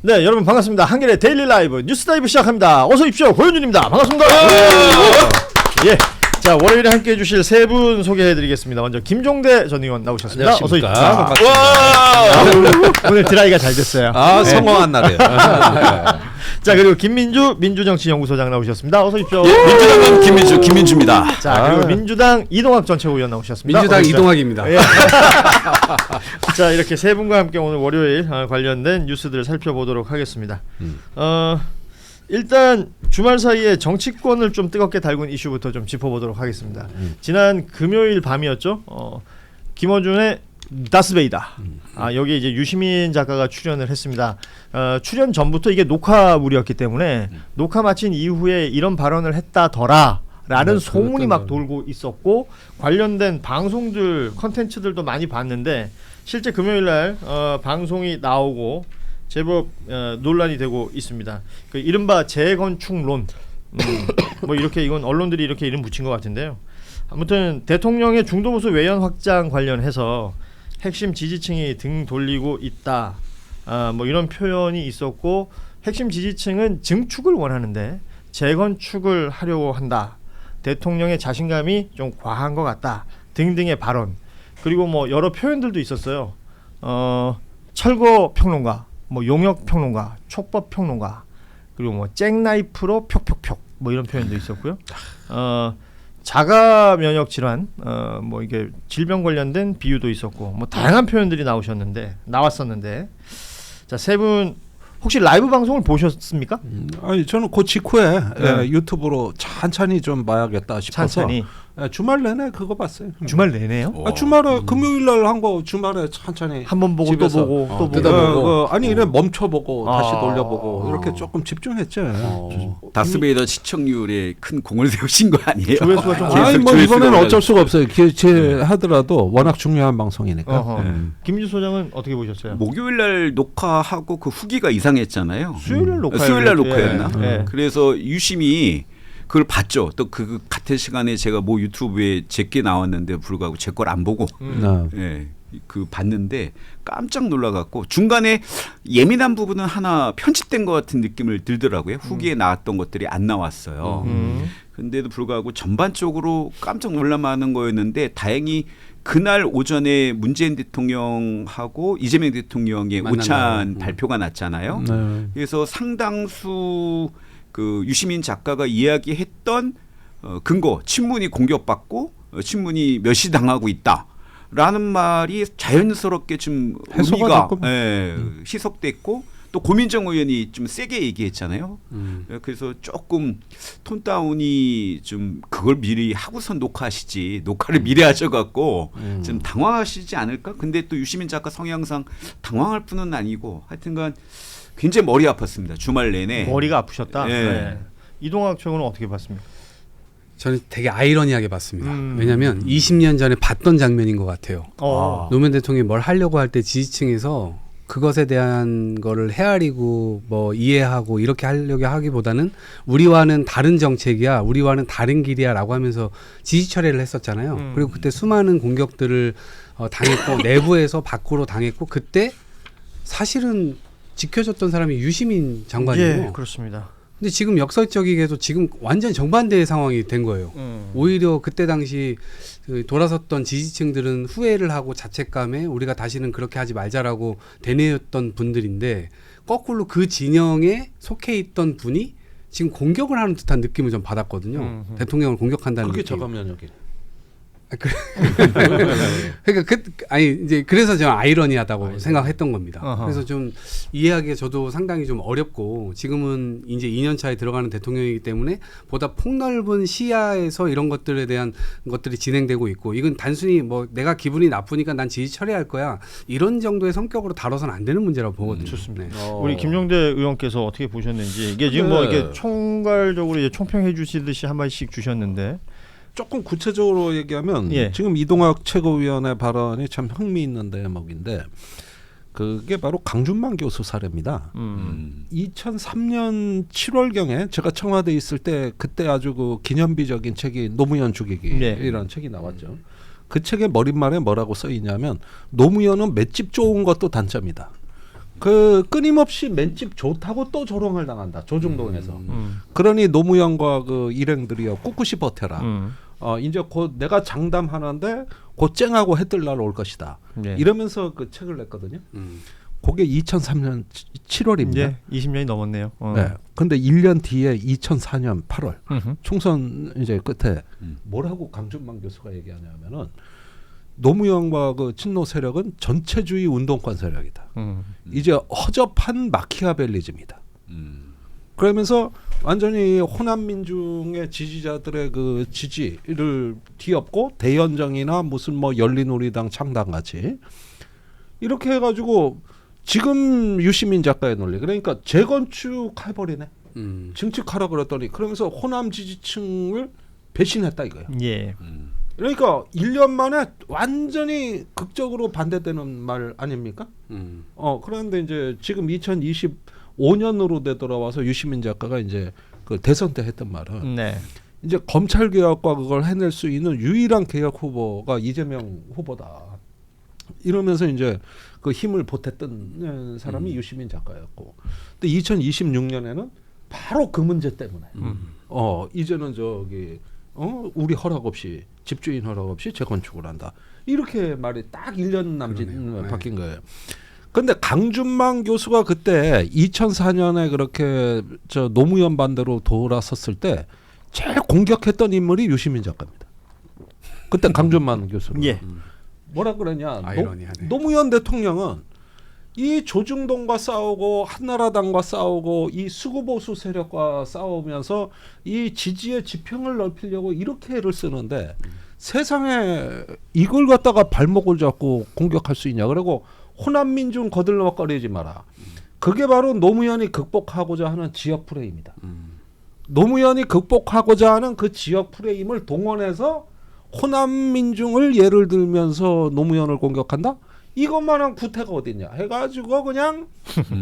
네, 여러분 반갑습니다. 한겨레 데일리 라이브 뉴스 다이브 시작합니다. 어서 오십시오. 고현준입니다. 반갑습니다. 예. 자, 월요일에 함께 해주실 세 분 소개해드리겠습니다. 먼저 김종대 전 의원 나오셨습니다. 어서 오십시오. 반갑습니다. 오늘 드라이가 잘 됐어요. 아, 네. 성공한 날이에요. 자, 그리고 김민주 민주정치연구소장 나오셨습니다. 어서 오십시오. 민주당은 김민주입니다. 자, 그리고 민주당 이동학 전 최고위원 나오셨습니다. 민주당 이동학입니다. 예. 자, 이렇게 세 분과 함께 오늘 월요일 관련된 뉴스들을 살펴보도록 하겠습니다. 일단 주말 사이에 정치권을 좀 뜨겁게 달군 이슈부터 좀 짚어보도록 하겠습니다. 지난 금요일 밤이었죠. 김어준의 다스베이다. 여기 이제 유시민 작가가 출연을 했습니다. 출연 전부터 이게 녹화물이었기 때문에 녹화 마친 이후에 이런 발언을 했다더라라는 소문이 막 돌고 있었고 관련된 방송들 컨텐츠들도 많이 봤는데 실제 금요일날 방송이 나오고 제법 논란이 되고 있습니다. 그 이른바 재건축론, 뭐 이렇게 이건 언론들이 이렇게 이름 붙인 것 같은데요. 아무튼 대통령의 중도보수 외연 확장 관련해서 핵심 지지층이 등 돌리고 있다. 뭐 이런 표현이 있었고 핵심 지지층은 증축을 원하는데 재건축을 하려고 한다. 대통령의 자신감이 좀 과한 것 같다. 등등의 발언. 그리고 뭐 여러 표현들도 있었어요. 철거 평론가, 뭐 용역 평론가, 촉법 평론가, 그리고 뭐 잭나이프로 톡톡톡 뭐 이런 표현도 있었고요. 자가 면역 질환, 뭐 이게 질병 관련된 비유도 있었고, 뭐 다양한 표현들이 나왔었는데, 자, 세 분 혹시 라이브 방송을 보셨습니까? 아니 저는 그 직후에 유튜브로 천천히 좀 봐야겠다 싶어서 천천히. 주말 내내 그거 봤어요. 주말 내내요? 주말에 금요일 날 한 거 주말에 천천히 한 번 보고 집에서, 또 보고 또 보고. 뜯어보고. 아니 이래 멈춰보고 다시 돌려보고 이렇게 조금 집중했죠. 다스베이더 시청률에 큰 공을 세우신 거 아니에요? 조회수가 좀 아니 뭐 조회수가 이번에는 올라가죠. 어쩔 수가 없어요. 하더라도 워낙 중요한 방송이니까. 김민주 소장은 어떻게 보셨어요? 목요일 날 녹화하고 그 후기가 이상했잖아요. 수요일 날 수요일 날 녹화였나? 예. 그래서 유심히 그걸 봤죠. 또 그 같은 시간에 제가 뭐 유튜브에 제게 나왔는데 불구하고 제 걸 안 보고 예, 그 봤는데 깜짝 놀라갖고 중간에 예민한 부분은 하나 편집된 것 같은 느낌을 들더라고요. 후기에 나왔던 것들이 안 나왔어요. 근데도 불구하고 전반적으로 깜짝 놀랄만한 거였는데 다행히 그날 오전에 문재인 대통령하고 이재명 대통령의 오찬 발표가 났잖아요. 그래서 상당수 그 유시민 작가가 이야기했던 근거, 친문이 공격받고 친문이 멸시당하고 있다라는 말이 자연스럽게 좀 의미가 희석됐고 또 고민정 의원이 좀 세게 얘기했잖아요. 그래서 조금 톤 다운이 좀 그걸 미리 하고선 녹화하시지 녹화를 미리 하셔갖고 좀 당황하시지 않을까? 근데 또 유시민 작가 성향상 당황할 뿐은 아니고 하여튼간 굉장히 머리 아팠습니다. 주말 내내. 머리가 아프셨다. 네. 네. 이동학 최고는 어떻게 봤습니까? 저는 되게 아이러니하게 봤습니다. 왜냐하면 20년 전에 봤던 장면인 것 같아요. 노무현 대통령이 뭘 하려고 할 때 지지층에서 그것에 대한 거를 헤아리고 뭐 이해하고 이렇게 하려고 하기보다는 우리와는 다른 정책이야, 우리와는 다른 길이야라고 하면서 지지 철회를 했었잖아요. 그리고 그때 수많은 공격들을 당했고 내부에서 밖으로 당했고 그때 사실은 지켜줬던 사람이 유시민 장관이고. 예, 그렇습니다. 근데 지금 역설적이게도 지금 완전 정반대의 상황이 된 거예요. 오히려 그때 당시 그 돌아섰던 지지층들은 후회를 하고 자책감에 우리가 다시는 그렇게 하지 말자라고 되뇌었던 분들인데 거꾸로 그 진영에 속해 있던 분이 지금 공격을 하는 듯한 느낌을 좀 받았거든요. 대통령을 공격한다는 그게 느낌. 저가 면역이. 그러니까 이제 그래서 저는 아이러니하다고 생각했던 겁니다. 그래서 좀 이해하기가 저도 상당히 좀 어렵고 지금은 이제 2년 차에 들어가는 대통령이기 때문에 보다 폭넓은 시야에서 이런 것들에 대한 것들이 진행되고 있고 이건 단순히 뭐 내가 기분이 나쁘니까 난 지지 처리할 거야 이런 정도의 성격으로 다뤄서는 안 되는 문제라고 보거든요. 좋습니다. 우리 김종대 의원께서 어떻게 보셨는지 이게 지금 뭐 이렇게 총괄적으로 이제 총평해 주시듯이 한 마디씩 주셨는데. 조금 구체적으로 얘기하면 지금 이동학 최고위원의 발언이 참 흥미있는 대목인데 그게 바로 강준만 교수 사례입니다. 2003년 7월경에 제가 청와대에 있을 때 그때 아주 그 기념비적인 책이 노무현 죽이기라는 책이 나왔죠. 그 책의 머릿말에 뭐라고 써 있냐면 노무현은 맷집 좋은 것도 단점이다. 그 끊임없이 맨집 좋다고 또 조롱을 당한다. 조중동에서. 그러니 노무현과 그 일행들이요 꿋꿋이 버텨라. 이제 곧 내가 장담하는데 곧 쨍하고 해뜰 날 올 것이다. 네. 이러면서 그 책을 냈거든요. 그게 2003년 7월입니다. 예, 20년이 넘었네요. 네. 근데 1년 뒤에 2004년 8월 총선 이제 끝에 뭐라고 강준만 교수가 얘기하냐면은 노무현과 그 친노 세력은 전체주의 운동권 세력이다. 이제 허접한 마키아벨리즘이다. 그러면서 완전히 호남 민중의 지지자들의 그 지지를 뒤엎고 대연정이나 무슨 뭐 열린우리당 창당 같이 이렇게 해가지고 지금 유시민 작가의 논리 그러니까 재건축해버리네. 증축하라 그랬더니 그러면서 호남 지지층을 배신했다 이거예요. 예. 그러니까 1년 만에 완전히 극적으로 반대되는 말 아닙니까? 그런데 이제 지금 2025년으로 되돌아와서 유시민 작가가 이제 그 대선 때 했던 말은 네. 이제 검찰 개혁과 그걸 해낼 수 있는 유일한 개혁 후보가 이재명 후보다. 이러면서 이제 그 힘을 보탰던 사람이 유시민 작가였고, 근데 2026년에는 바로 그 문제 때문에 이제는 저기 우리 허락 없이 집주인 허락 없이 재건축을 한다. 이렇게 말이 딱 1년 남짓 바뀐 거예요. 근데 강준만 교수가 그때 2004년에 그렇게 저 노무현 반대로 돌아섰을 때 제일 공격했던 인물이 유시민 작가입니다. 그때 강준만 교수는 예. 뭐라 그러냐? 아이러니하네. 노무현 대통령은 이 조중동과 싸우고 한나라당과 싸우고 이 수구보수 세력과 싸우면서 이 지지의 지평을 넓히려고 이렇게 애를 쓰는데 세상에 이걸 갖다가 발목을 잡고 공격할 수 있냐? 그리고 호남 민중 거들먹거리지 마라. 그게 바로 노무현이 극복하고자 하는 지역 프레임이다. 노무현이 극복하고자 하는 그 지역 프레임을 동원해서 호남 민중을 예를 들면서 노무현을 공격한다? 이것만한 구태가 어딨냐 해가지고 그냥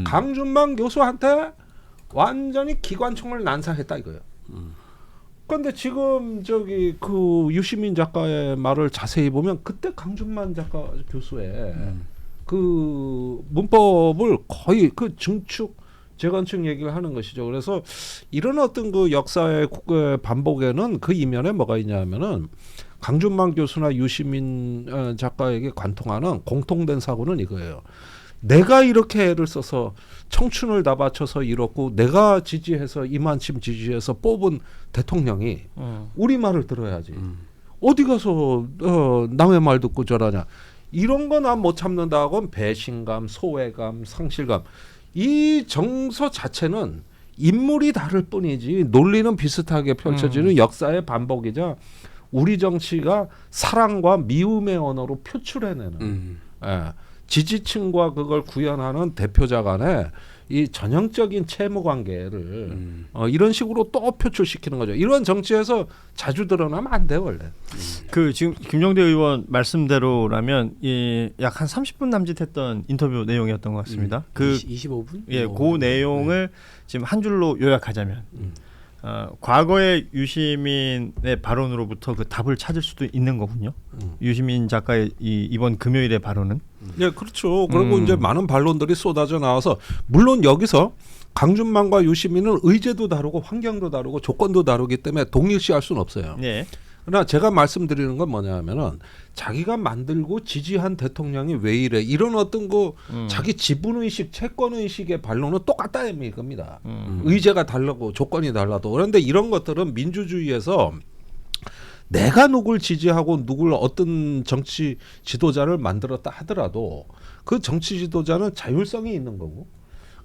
강준만 교수한테 완전히 기관총을 난사했다 이거예요. 그런데 지금 저기 그 유시민 작가의 말을 자세히 보면 그때 강준만 작가 교수의 그 문법을 거의 그 증축 재건축 얘기를 하는 것이죠. 그래서 이런 어떤 그 역사의 반복에는 그 이면에 뭐가 있냐면은 강준만 교수나 유시민 작가에게 관통하는 공통된 사고는 이거예요. 내가 이렇게 애를 써서 청춘을 다 바쳐서 이뤘고 내가 지지해서 이만침 지지해서 뽑은 대통령이 우리 말을 들어야지. 어디 가서 남의 말 듣고 저러냐. 이런 거 난 못 참는다 하고 배신감, 소외감, 상실감. 이 정서 자체는 인물이 다를 뿐이지 논리는 비슷하게 펼쳐지는 역사의 반복이자 우리 정치가 사랑과 미움의 언어로 표출해내는 지지층과 그걸 구현하는 대표자 간의 이 전형적인 채무관계를 이런 식으로 또 표출시키는 거죠. 이런 정치에서 자주 드러나면 안 돼 원래. 그 지금 김종대 의원 말씀대로라면 약 한 30분 남짓했던 인터뷰 내용이었던 것 같습니다. 그 25분? 예, 그 내용을 지금 한 줄로 요약하자면 과거의 유시민의 발언으로부터 그 답을 찾을 수도 있는 거군요. 유시민 작가의 이번 금요일의 발언은. 네, 그렇죠. 그리고 이제 많은 반론들이 쏟아져 나와서 물론 여기서 강준만과 유시민은 의제도 다르고 환경도 다르고 조건도 다르기 때문에 동일시할 수는 없어요. 네. 그러나 제가 말씀드리는 건 뭐냐면은 자기가 만들고 지지한 대통령이 왜 이래 이런 어떤 그 자기 지분의식, 채권의식의 반론은 똑같다 이겁니다. 의제가 다르고 조건이 달라도. 그런데 이런 것들은 민주주의에서 내가 누굴 지지하고 누굴 어떤 정치 지도자를 만들었다 하더라도 그 정치 지도자는 자율성이 있는 거고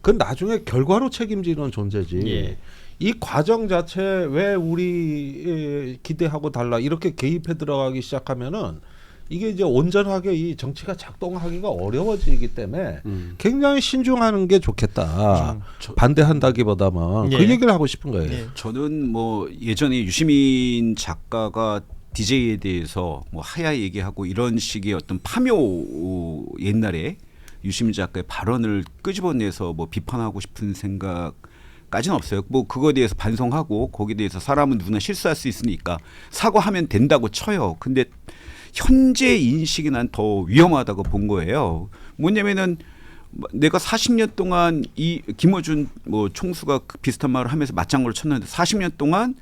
그건 나중에 결과로 책임지는 존재지. 예. 이 과정 자체 왜 우리 기대하고 달라 이렇게 개입해 들어가기 시작하면은 이게 이제 온전하게 이 정치가 작동하기가 어려워지기 때문에 굉장히 신중하는 게 좋겠다. 반대한다기보다는 예. 그 얘기를 하고 싶은 거예요. 예. 저는 뭐 예전에 유시민 작가가 DJ에 대해서 뭐 하야 얘기하고 이런 식의 어떤 파묘 옛날에 유시민 작가의 발언을 끄집어내서 뭐 비판하고 싶은 생각까지는 없어요. 뭐 그거에 대해서 반성하고 거기에 대해서 사람은 누구나 실수할 수 있으니까 사과하면 된다고 쳐요. 근데 현재 인식이 난 더 위험하다고 본 거예요. 뭐냐면은 내가 40년 동안 이 김어준 뭐 총수가 그 비슷한 말을 하면서 맞장구를 쳤는데 40년 동안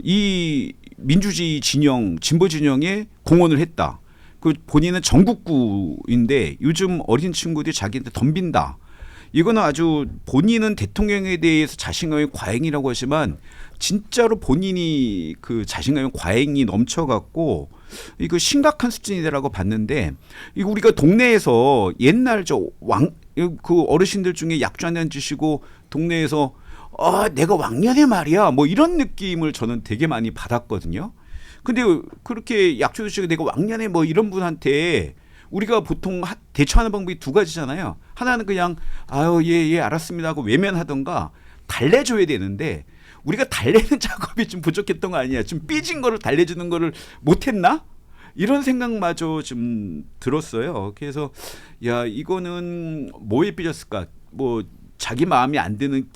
이 민주주의 진영, 진보 진영에 공헌을 했다. 그 본인은 전국구인데 요즘 어린 친구들이 자기한테 덤빈다. 이거는 아주 본인은 대통령에 대해서 자신감의 과잉이라고 하지만 진짜로 본인이 그 자신감의 과잉이 넘쳐갖고 이거 심각한 수준이라고 봤는데 이거 우리가 동네에서 옛날 그 어르신들 중에 약주 한잔 드시고 동네에서 내가 왕년에 말이야 뭐 이런 느낌을 저는 되게 많이 받았거든요. 근데 그렇게 약주 드시고 내가 왕년에 뭐 이런 분한테 우리가 보통 대처하는 방법이 두 가지잖아요. 하나는 그냥 아유 예 알았습니다 하고 외면하던가 달래줘야 되는데 우리가 달래는 작업이 좀 부족했던 거 아니야. 좀 삐진 거를 달래주는 거를 못했나? 이런 생각마저 좀 들었어요. 그래서 야 이거는 뭐에 삐졌을까? 뭐 자기 마음이 안 드는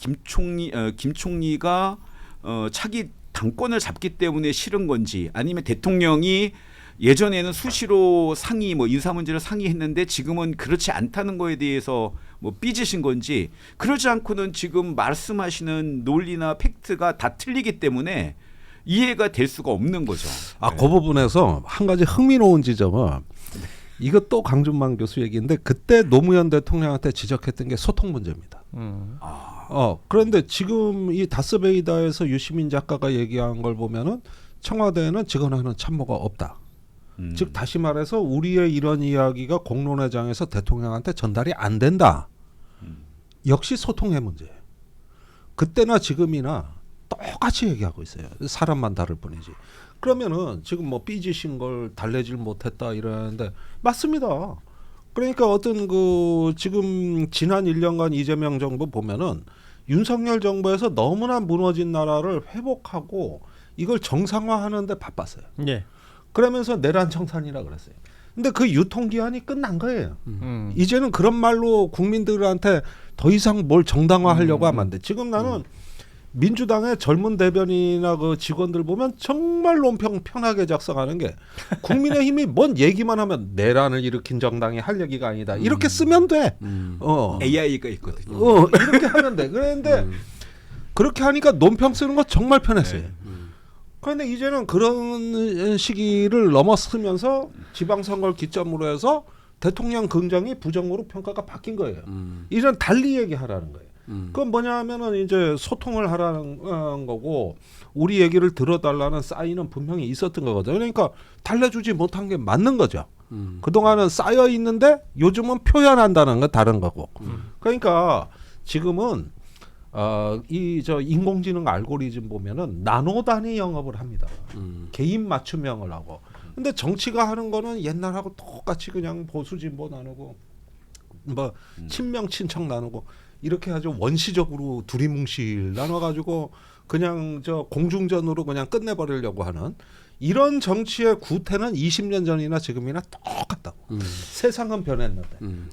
김총리가 차기 당권을 잡기 때문에 싫은 건지 아니면 대통령이 예전에는 수시로 상의 뭐 인사 문제를 상의했는데 지금은 그렇지 않다는 거에 대해서 뭐 삐지신 건지 그러지 않고는 지금 말씀하시는 논리나 팩트가 다 틀리기 때문에 이해가 될 수가 없는 거죠. 그 부분에서 한 가지 흥미로운 지점은 이것도 강준만 교수 얘기인데 그때 노무현 대통령한테 지적했던 게 소통 문제입니다. 그런데 지금 이 다스베이다에서 유시민 작가가 얘기한 걸 보면은 청와대에는 직원하는 참모가 없다. 즉 다시 말해서 우리의 이런 이야기가 공론회장에서 대통령한테 전달이 안 된다. 역시 소통의 문제예요. 그때나 지금이나 똑같이 얘기하고 있어요. 사람만 다를 뿐이지. 그러면은 지금 뭐 삐지신 걸 달래질 못했다 이러는데 맞습니다. 그러니까 어떤 그 지금 지난 1년간 이재명 정부 보면은 윤석열 정부에서 너무나 무너진 나라를 회복하고 이걸 정상화하는 데 바빴어요. 예. 그러면서 내란 청산이라 그랬어요. 근데 그 유통기한이 끝난 거예요. 이제는 그런 말로 국민들한테 더 이상 뭘 정당화하려고 하면 안 돼. 지금 나는 민주당의 젊은 대변인이나 그 직원들 보면 정말 논평 편하게 작성하는 게 국민의힘이 뭔 얘기만 하면 내란을 일으킨 정당이 할 얘기가 아니다. 이렇게 쓰면 돼. AI가 있거든요. 이렇게 하면 돼. 그런데 그렇게 하니까 논평 쓰는 거 정말 편했어요. 그런데 이제는 그런 시기를 넘어서면서 지방선거를 기점으로 해서 대통령 긍정이 부정으로 평가가 바뀐 거예요. 이제는 달리 얘기하라는 거예요. 그건 뭐냐 하면은 이제 소통을 하라는 거고 우리 얘기를 들어달라는 사인은 분명히 있었던 거거든요. 그러니까 달래주지 못한 게 맞는 거죠. 그동안은 쌓여 있는데 요즘은 표현한다는 건 다른 거고. 그러니까 지금은 이 인공지능 알고리즘 보면은 나노 단위 영업을 합니다. 개인 맞춤형을 하고. 근데 정치가 하는 거는 옛날하고 똑같이 그냥 보수 진보 나누고 뭐 친명 친척 나누고 이렇게 아주 원시적으로 두리뭉실 나눠가지고 그냥 공중전으로 그냥 끝내버리려고 하는 이런 정치의 구태는 20년 전이나 지금이나 똑같다고. 세상은 변했는데.